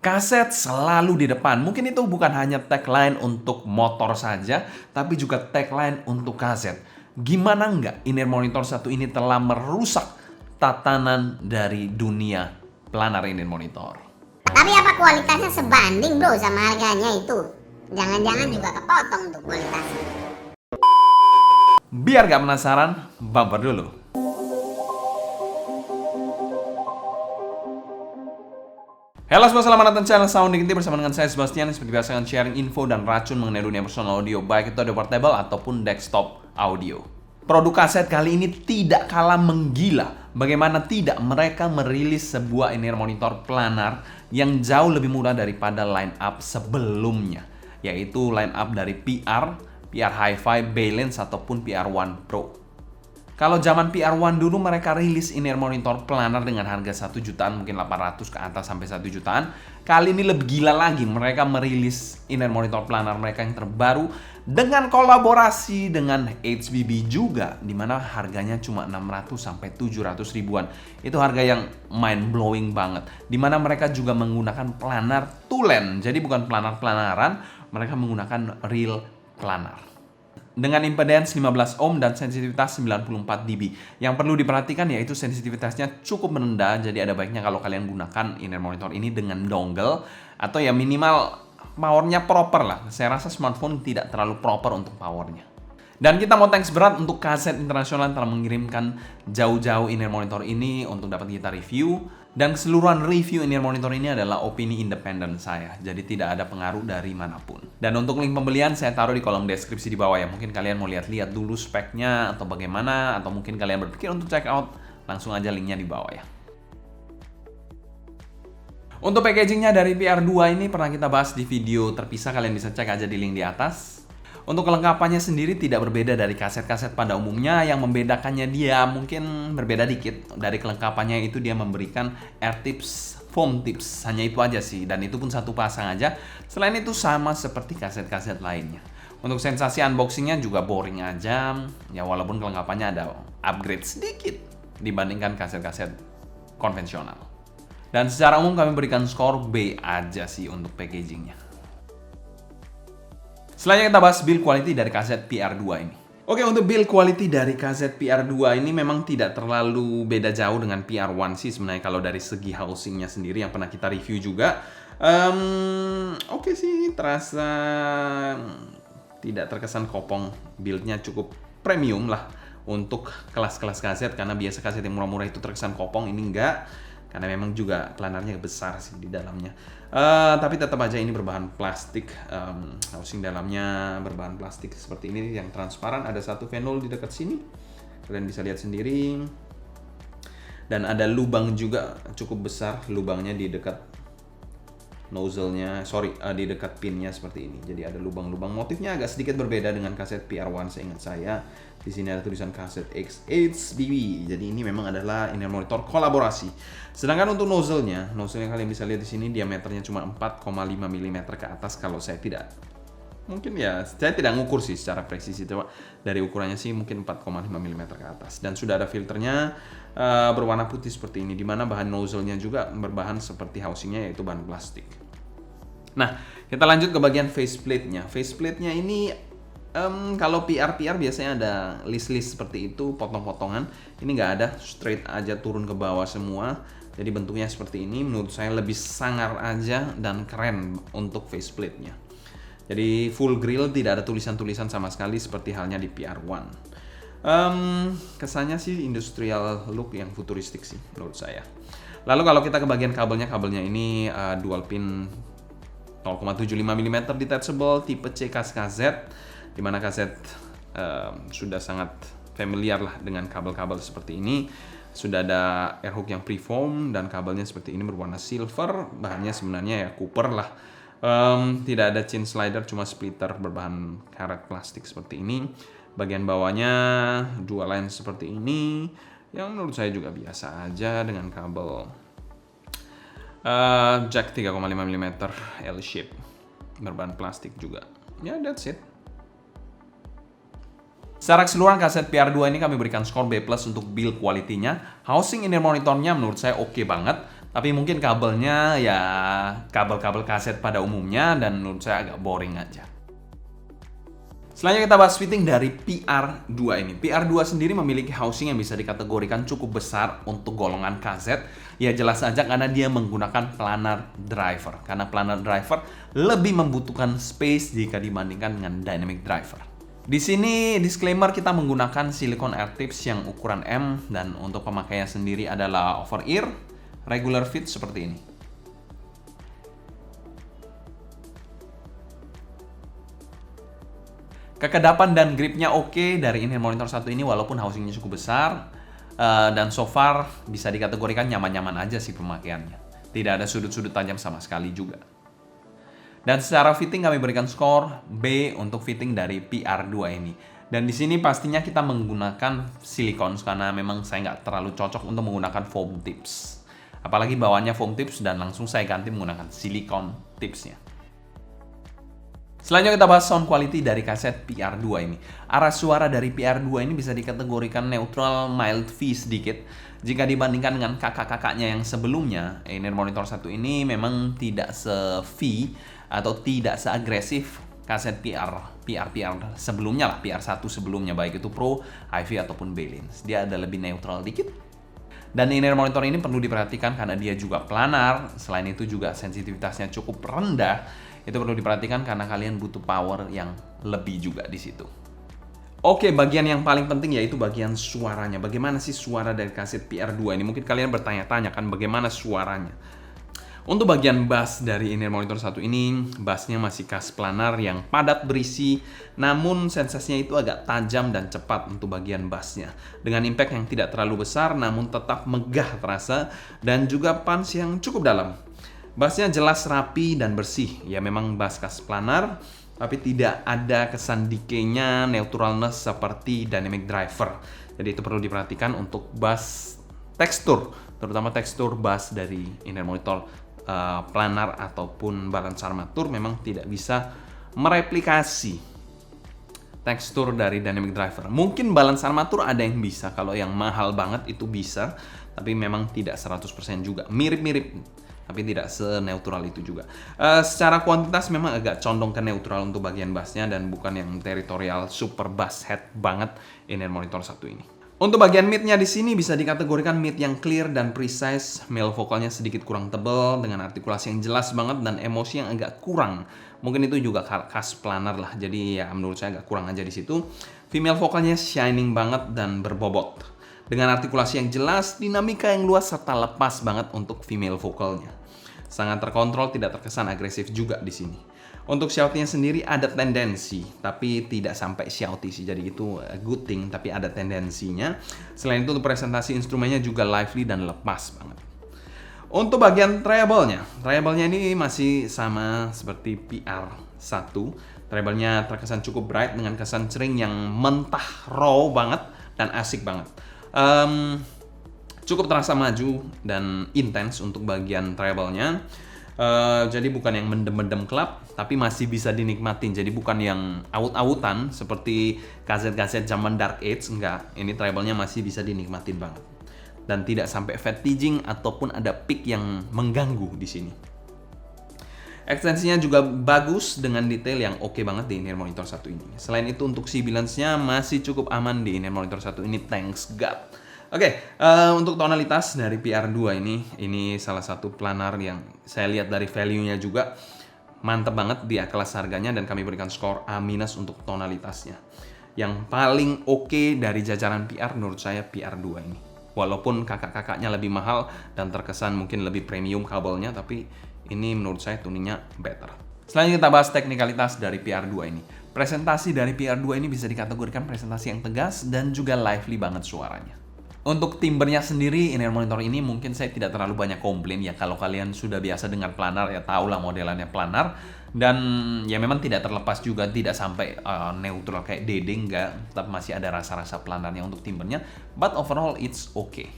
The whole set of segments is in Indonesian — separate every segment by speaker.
Speaker 1: Kaset selalu di depan. Mungkin itu bukan hanya tagline untuk motor saja, tapi juga tagline untuk kaset. Gimana nggak in-ear monitor satu ini telah merusak tatanan dari dunia planar in-ear monitor.
Speaker 2: Tapi apa kualitasnya sebanding bro sama harganya itu? Jangan-jangan juga kepotong tuh kualitasnya.
Speaker 1: Biar nggak penasaran, bumper dulu. Halo semua, selamat datang channel Sounding Inti bersama dengan saya Sebastian. Seperti biasa akan sharing info dan racun mengenai dunia personal audio, baik itu audio portable ataupun desktop audio. Produk kaset kali ini tidak kalah menggila. Bagaimana tidak, mereka merilis sebuah in-ear monitor planar yang jauh lebih murah daripada line up sebelumnya, yaitu line up dari PR Hi-Fi, Balance ataupun PR1 Pro. Kalau zaman PR1 dulu mereka rilis in-ear monitor planar dengan harga 1 jutaan, mungkin 800 ke atas sampai 1 jutaan. Kali ini lebih gila lagi, mereka merilis in-ear monitor planar mereka yang terbaru dengan kolaborasi dengan HBB juga, dimana harganya cuma 600 sampai 700 ribuan. Itu harga yang mind blowing banget. Dimana mereka juga menggunakan planar tulen, jadi bukan planar-planaran, mereka menggunakan real planar dengan impedance 15 ohm dan sensitivitas 94 dB. Yang perlu diperhatikan yaitu sensitivitasnya cukup rendah, jadi ada baiknya kalau kalian gunakan in-ear monitor ini dengan dongle atau ya minimal powernya proper lah. Saya rasa smartphone tidak terlalu proper untuk powernya. Dan kita mau thanks berat untuk Kaset Internasional telah mengirimkan jauh-jauh in-ear monitor ini untuk dapat kita review. Dan keseluruhan review in-ear monitor ini adalah opini independen saya, jadi tidak ada pengaruh dari manapun. Dan untuk link pembelian saya taruh di kolom deskripsi di bawah ya. Mungkin kalian mau lihat-lihat dulu speknya atau bagaimana, atau mungkin kalian berpikir untuk check out, langsung aja linknya di bawah ya. Untuk packagingnya dari PR2 ini pernah kita bahas di video terpisah, kalian bisa cek aja di link di atas. Untuk kelengkapannya sendiri tidak berbeda dari kaset-kaset pada umumnya. Yang membedakannya dia mungkin berbeda dikit. Dari kelengkapannya itu dia memberikan air tips, foam tips. Hanya itu aja sih, dan itu pun satu pasang aja. Selain itu sama seperti kaset-kaset lainnya. Untuk sensasi unboxingnya juga boring aja. Ya walaupun kelengkapannya ada upgrade sedikit dibandingkan kaset-kaset konvensional. Dan secara umum kami berikan skor B aja sih untuk packagingnya. Selanjutnya kita bahas build quality dari kaset PR2 ini. Oke, untuk build quality dari kaset PR2 ini memang tidak terlalu beda jauh dengan PR1 sih sebenarnya kalau dari segi housingnya sendiri yang pernah kita review juga. Oke sih, terasa tidak terkesan kopong. Buildnya cukup premium lah untuk kelas-kelas kaset, karena biasa kaset yang murah-murah itu terkesan kopong, ini enggak. Karena memang juga planarnya besar sih di dalamnya. Tapi tetap aja ini berbahan plastik. Housing dalamnya berbahan plastik seperti ini yang transparan. Ada satu venul di dekat sini, kalian bisa lihat sendiri. Dan ada lubang juga cukup besar, lubangnya di dekat nozzle-nya, di dekat pinnya seperti ini. Jadi ada lubang-lubang. Motifnya agak sedikit berbeda dengan kaset PR1 seingat saya. Di sini ada tulisan kaset HBB. Jadi ini memang adalah in-ear monitor kolaborasi. Sedangkan untuk nozzle-nya kalian bisa lihat di sini diameternya cuma 4,5 mm ke atas kalau saya tidak. Mungkin ya, saya tidak ngukur sih secara presisi, coba dari ukurannya sih mungkin 4,5 mm ke atas. Dan sudah ada filternya berwarna putih seperti ini, dimana bahan nozzle-nya juga berbahan seperti housing-nya, yaitu bahan plastik. Nah, kita lanjut ke bagian faceplate-nya. Faceplate-nya ini kalau PR biasanya ada list-list seperti itu, potong-potongan. Ini nggak ada, straight aja turun ke bawah semua. Jadi bentuknya seperti ini, menurut saya lebih sangar aja dan keren untuk faceplate-nya. Jadi full grill, tidak ada tulisan-tulisan sama sekali seperti halnya di PR1. Kesannya sih industrial look yang futuristik sih menurut saya. Lalu kalau kita ke bagian kabelnya ini dual pin 0,75 mm detachable tipe C KZ, di mana kaset sudah sangat familiar lah dengan kabel-kabel seperti ini. Sudah ada air hook yang preform dan kabelnya seperti ini berwarna silver. Bahannya sebenarnya ya copper lah. Tidak ada chain slider, cuma splitter berbahan karet plastik seperti ini. Bagian bawahnya dua line seperti ini, yang menurut saya juga biasa aja dengan kabel jack 3,5 mm L-shape berbahan plastik juga. Ya, that's it. Secara keseluruhan kaset PR2 ini kami berikan skor B+ untuk build quality-nya. Housing in-ear monitornya menurut saya oke banget. Tapi mungkin kabelnya ya kabel-kabel kaset pada umumnya dan menurut saya agak boring aja. Selanjutnya kita bahas fitting dari PR2 ini. PR2 sendiri memiliki housing yang bisa dikategorikan cukup besar untuk golongan kaset. Ya jelas saja karena dia menggunakan planar driver. Karena planar driver lebih membutuhkan space jika dibandingkan dengan dynamic driver. Di sini disclaimer kita menggunakan silicone air tips yang ukuran M dan untuk pemakaian sendiri adalah over ear, regular fit seperti ini. Kekedapan dan gripnya oke dari in-ear monitor satu ini walaupun housingnya cukup besar dan so far bisa dikategorikan nyaman-nyaman aja sih pemakaiannya. Tidak ada sudut-sudut tajam sama sekali juga. Dan secara fitting kami berikan skor B untuk fitting dari PR2 ini. Dan di sini pastinya kita menggunakan silikon karena memang saya nggak terlalu cocok untuk menggunakan foam tips. Apalagi bawahnya foam tips dan langsung saya ganti menggunakan silikon tipsnya. Selanjutnya kita bahas sound quality dari kaset PR2 ini. Arah suara dari PR2 ini bisa dikategorikan neutral mild V sedikit. Jika dibandingkan dengan kakak-kakaknya yang sebelumnya, in-ear monitor satu ini memang tidak se-V atau tidak seagresif kaset PR sebelumnya lah, PR1 sebelumnya, baik itu Pro, HiFi ataupun Balance. Dia ada lebih neutral dikit. Dan in-ear monitor ini perlu diperhatikan karena dia juga planar, selain itu juga sensitivitasnya cukup rendah. Itu perlu diperhatikan karena kalian butuh power yang lebih juga di situ. Oke, bagian yang paling penting yaitu bagian suaranya. Bagaimana sih suara dari kaset PR2 ini? Mungkin kalian bertanya-tanya kan bagaimana suaranya. Untuk bagian bass dari in-ear monitor satu ini, bassnya masih khas planar yang padat berisi, namun sensasinya itu agak tajam dan cepat untuk bagian bassnya. Dengan impact yang tidak terlalu besar, namun tetap megah terasa, dan juga punch yang cukup dalam. Bassnya jelas rapi dan bersih, ya memang bass khas planar, tapi tidak ada kesan decay-nya, neutralness seperti dynamic driver. Jadi itu perlu diperhatikan untuk bass tekstur, terutama tekstur bass dari in-ear monitor planar ataupun balance armatur memang tidak bisa mereplikasi tekstur dari dynamic driver. Mungkin balance armatur ada yang bisa, kalau yang mahal banget itu bisa, tapi memang tidak 100% juga. Mirip-mirip, tapi tidak se-neutral itu juga. Secara kuantitas memang agak condong ke neutral untuk bagian bassnya dan bukan yang territorial super bass head banget in-ear monitor satu ini. Untuk bagian mid-nya di sini bisa dikategorikan mid yang clear dan precise, male vokalnya sedikit kurang tebal dengan artikulasi yang jelas banget dan emosi yang agak kurang. Mungkin itu juga khas planar lah, jadi ya menurut saya agak kurang aja di situ. Female vokalnya shining banget dan berbobot. Dengan artikulasi yang jelas, dinamika yang luas serta lepas banget untuk female vokalnya. Sangat terkontrol, tidak terkesan agresif juga di sini. Untuk shoutnya sendiri ada tendensi, tapi tidak sampai shouty sih, jadi itu good thing, tapi ada tendensinya. Selain itu untuk presentasi instrumennya juga lively dan lepas banget. Untuk bagian treble-nya ini masih sama seperti PR1. Treble-nya terkesan cukup bright dengan kesan cering yang mentah, raw banget, dan asik banget. Cukup terasa maju dan intens untuk bagian treble-nya. Jadi bukan yang mendem-mendem klub, tapi masih bisa dinikmatin. Jadi bukan yang aut-autan seperti kaset-kaset zaman Dark Age, enggak. Ini treble-nya masih bisa dinikmatin banget. Dan tidak sampai fatiguing ataupun ada peak yang mengganggu di sini. Ekstensinya juga bagus dengan detail yang oke banget di in-ear monitor satu ini. Selain itu untuk sibilance-nya masih cukup aman di in-ear monitor satu ini, thanks God. Oke, untuk tonalitas dari PR2 ini salah satu planar yang saya lihat dari value-nya juga mantep banget di kelas harganya dan kami berikan skor A- untuk tonalitasnya. Yang paling oke dari jajaran PR menurut saya PR2 ini. Walaupun kakak-kakaknya lebih mahal dan terkesan mungkin lebih premium kabelnya, tapi ini menurut saya tuningnya better. Selanjutnya kita bahas teknikalitas dari PR2 ini. Presentasi dari PR2 ini bisa dikategorikan presentasi yang tegas dan juga lively banget suaranya. Untuk timbernya sendiri, in-ear monitor ini mungkin saya tidak terlalu banyak komplain ya. Kalau kalian sudah biasa dengar planar ya tahu lah modelannya planar. Dan ya memang tidak terlepas juga, tidak sampai neutral kayak DD, enggak. Tetap masih ada rasa-rasa planarnya untuk timbernya. But overall it's okay.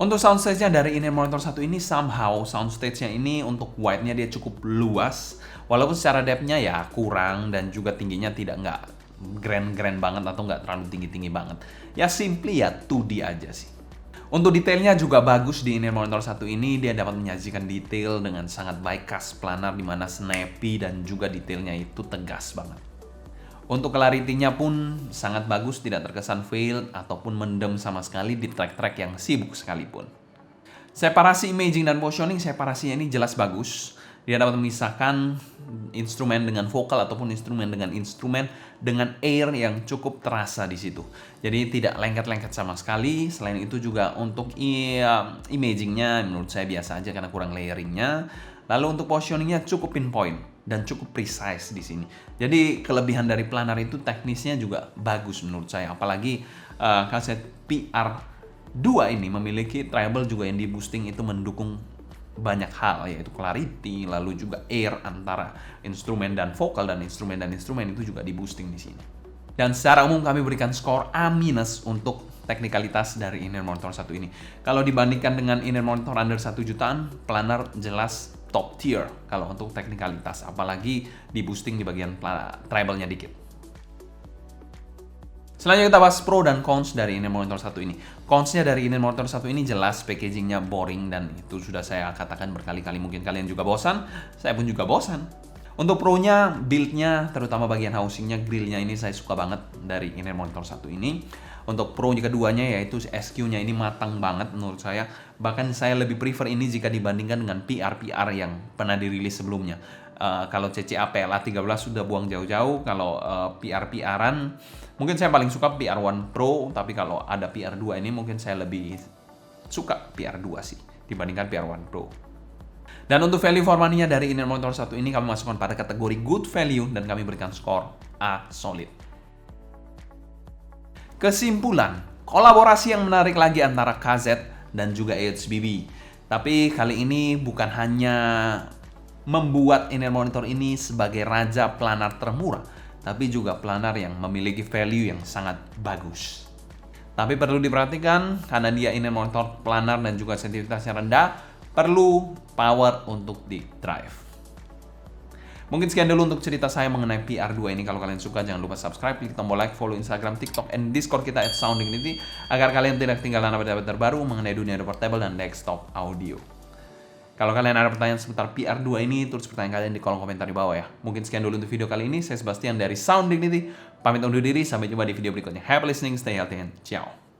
Speaker 1: Untuk soundstage-nya dari in-ear monitor satu ini somehow soundstage-nya ini untuk wide-nya dia cukup luas. Walaupun secara depth-nya ya kurang dan juga tingginya nggak grand banget atau nggak terlalu tinggi-tinggi banget. Ya simply ya 2D aja sih. Untuk detailnya juga bagus di Inner Monitor 1 ini, dia dapat menyajikan detail dengan sangat baik khas planar di mana snappy dan juga detailnya itu tegas banget. Untuk clarity-nya pun sangat bagus, tidak terkesan fail ataupun mendem sama sekali di track-track yang sibuk sekalipun. Separasi imaging dan positioning, separasinya ini jelas bagus. Dia dapat memisahkan instrumen dengan vokal ataupun instrumen dengan air yang cukup terasa di situ. Jadi tidak lengket-lengket sama sekali. Selain itu juga untuk imagingnya menurut saya biasa aja karena kurang layeringnya. Lalu untuk positioningnya cukup pinpoint dan cukup precise di sini. Jadi kelebihan dari planar itu teknisnya juga bagus menurut saya. Apalagi kaset PR2 ini memiliki treble juga yang di boosting itu mendukung banyak hal, yaitu clarity, lalu juga air antara instrumen dan vokal dan instrumen itu juga di boosting di sini. Dan secara umum kami berikan skor A- untuk teknikalitas dari Inner Monitor 1 ini. Kalau dibandingkan dengan Inner Monitor under 1 jutaan, planar jelas top tier kalau untuk teknikalitas, apalagi di boosting di bagian treble-nya dikit. Selanjutnya kita bahas pro dan cons dari Inner Monitor 1 ini. Cons-nya dari Inner Monitor 1 ini jelas packaging-nya boring dan itu sudah saya katakan berkali-kali. Mungkin kalian juga bosan, saya pun juga bosan. Untuk pro-nya, build-nya, terutama bagian housing-nya, grill-nya ini saya suka banget dari Inner Monitor 1 ini. Untuk pro keduanya yaitu SQ-nya ini matang banget menurut saya. Bahkan saya lebih prefer ini jika dibandingkan dengan PR-PR yang pernah dirilis sebelumnya. Kalau CCA PLA 13 sudah buang jauh-jauh. Kalau PR-PRan mungkin saya paling suka PR1 Pro, tapi kalau ada PR2 ini mungkin saya lebih suka PR2 sih dibandingkan PR1 Pro. Dan untuk value for money-nya dari Inner Monitor 1 ini kami masukkan pada kategori good value dan kami berikan skor A solid. Kesimpulan, kolaborasi yang menarik lagi antara KZ dan juga HBB. Tapi kali ini bukan hanya membuat Inner Monitor ini sebagai raja planar termurah, tapi juga planar yang memiliki value yang sangat bagus. Tapi perlu diperhatikan, karena dia Inner Monitor planar dan juga sensitivitasnya rendah, perlu power untuk di drive. Mungkin sekian dulu untuk cerita saya mengenai PR2 ini. Kalau kalian suka, jangan lupa subscribe, klik tombol like, follow Instagram, TikTok, and Discord kita @sounddignity agar kalian tidak ketinggalan update terbaru mengenai dunia portable dan desktop audio. Kalau kalian ada pertanyaan seputar PR2 ini, tulis pertanyaan kalian di kolom komentar di bawah ya. Mungkin sekian dulu untuk video kali ini. Saya Sebastian dari Sound Dignity. Pamit undur diri, sampai jumpa di video berikutnya. Happy listening, stay healthy, and ciao.